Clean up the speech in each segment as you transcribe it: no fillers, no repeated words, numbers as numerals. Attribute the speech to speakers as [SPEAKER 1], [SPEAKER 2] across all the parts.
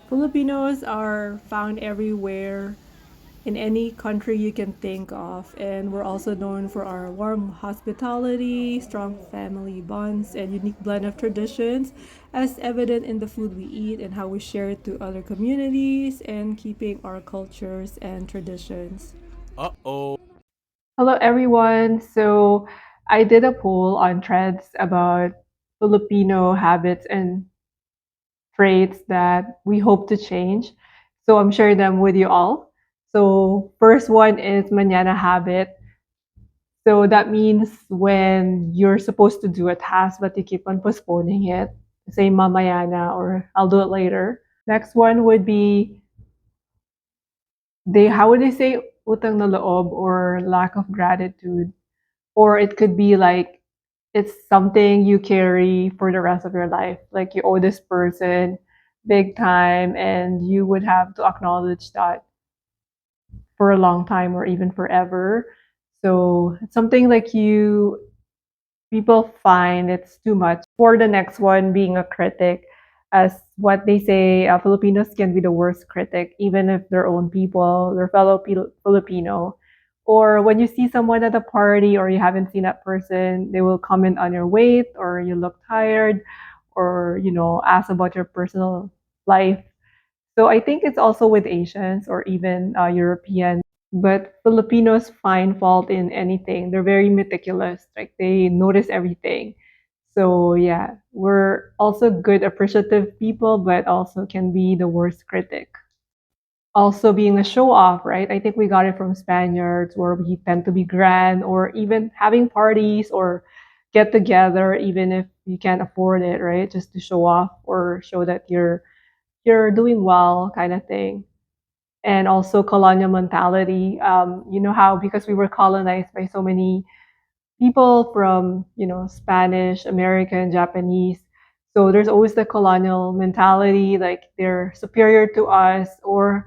[SPEAKER 1] Filipinos are found everywhere in any country you can think of, and we're also known for our warm hospitality, strong family bonds, and unique blend of traditions, as evident in the food we eat and how we share it to other communities, and keeping our cultures and traditions.
[SPEAKER 2] Uh-oh.
[SPEAKER 1] Hello, everyone. So, I did a poll on Threads about Filipino habits and traits that we hope to change. So I'm sharing them with you all. So first one is mañana habit. So that means when you're supposed to do a task but you keep on postponing it. Say mamayana or I'll do it later. Next one would be they how would they say utang na loob or lack of gratitude. Or it could be like it's something you carry for the rest of your life. Like you owe this person big time and you would have to acknowledge that for a long time or even forever. So it's something like you people find it's too much. For the next one, being a critic, as what they say, Filipinos can be the worst critic, even if their own people, their fellow Filipino. Or when you see someone at a party or you haven't seen that person, they will comment on your weight or you look tired or, ask about your personal life. So I think it's also with Asians or even European, but Filipinos find fault in anything. They're very meticulous, like they notice everything. So yeah, we're also good appreciative people, but also can be the worst critic. Also being a show off, right? I think we got it from Spaniards where we tend to be grand or even having parties or get together even if you can't afford it, right? Just to show off or show that you're doing well kind of thing. And also colonial mentality. You know how because we were colonized by so many people from Spanish, American, Japanese. So there's always the colonial mentality, like they're superior to us, or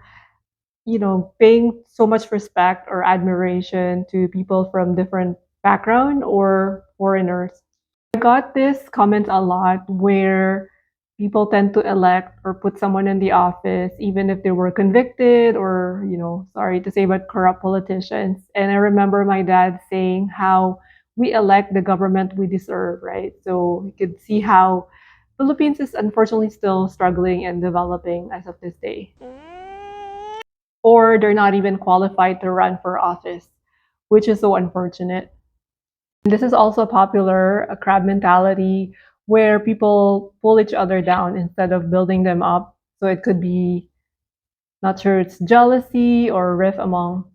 [SPEAKER 1] paying so much respect or admiration to people from different background or foreigners. I got this comment a lot where people tend to elect or put someone in the office even if they were convicted or, sorry to say, but corrupt politicians. And I remember my dad saying how we elect the government we deserve, right? So you could see how Philippines is unfortunately still struggling and developing as of this day. Or they're not even qualified to run for office, which is so unfortunate. This is also popular, a crab mentality, where people pull each other down instead of building them up. So it could be, not sure, it's jealousy or rift among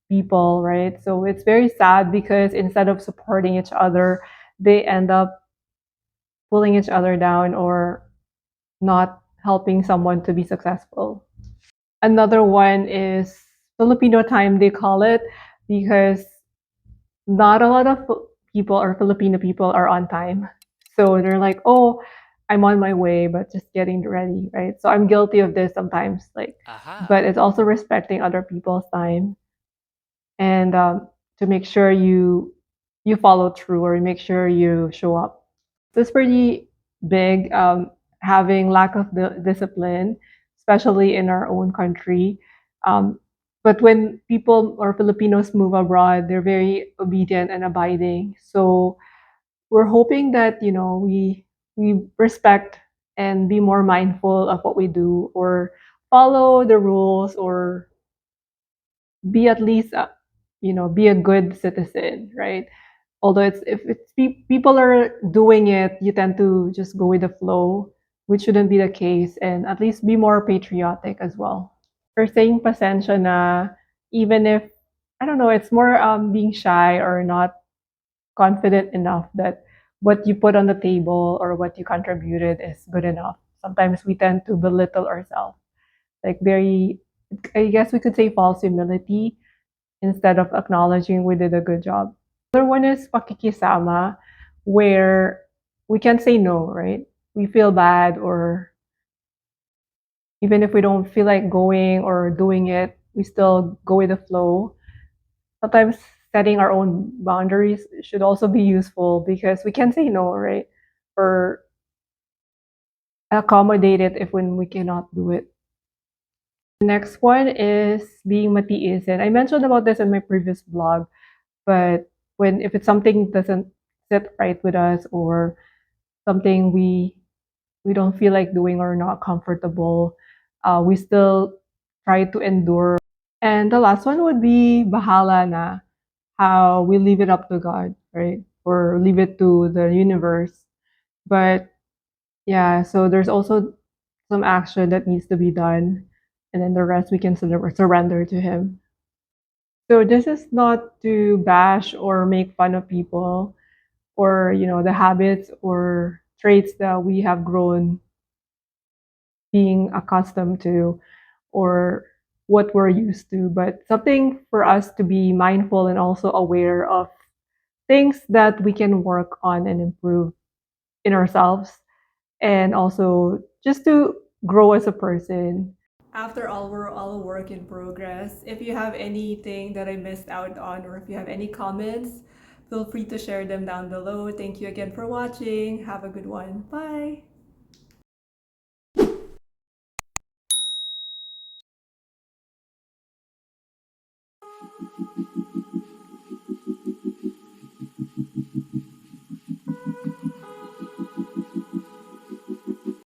[SPEAKER 1] people, right? So it's very sad because instead of supporting each other, they end up pulling each other down or not helping someone to be successful. Another one is Filipino time, they call it, because not a lot of people or Filipino people are on time. So they're like, oh, I'm on my way, but just getting ready, right? So I'm guilty of this sometimes, like, but
[SPEAKER 2] Aha.
[SPEAKER 1] it's also respecting other people's time and to make sure you follow through or you make sure you show up. So it's pretty big having lack of the discipline, especially in our own country. Um, but when people or Filipinos move abroad, they're very obedient and abiding. So we're hoping that we respect and be more mindful of what we do or follow the rules or be at least be a good citizen, right? Although it's if it's people are doing it, you tend to just go with the flow, which shouldn't be the case, and at least be more patriotic as well. For saying pasensya na, even if I don't know, it's more being shy or not confident enough that what you put on the table or what you contributed is good enough. Sometimes we tend to belittle ourselves, like very, I guess we could say false humility instead of acknowledging we did a good job. Other one is pakikisama, where we can say no, right? We feel bad, or even if we don't feel like going or doing it, we still go with the flow. Sometimes setting our own boundaries should also be useful because we can say no, right? Or accommodate it if when we cannot do it. The next one is being matiisin. I mentioned about this in my previous blog, but when if it's something doesn't sit right with us or something we don't feel like doing or not comfortable, we still try to endure. And the last one would be bahala na, how we leave it up to God, right? Or leave it to the universe. But yeah, so there's also some action that needs to be done, and then the rest we can surrender to Him. So this is not to bash or make fun of people or the habits or traits that we have grown being accustomed to or what we're used to, but something for us to be mindful and also aware of things that we can work on and improve in ourselves and also just to grow as a person. After all, we're all a work in progress. If you have anything that I missed out on or if you have any comments, feel free to share them down below. Thank you again for watching. Have a good one. Bye.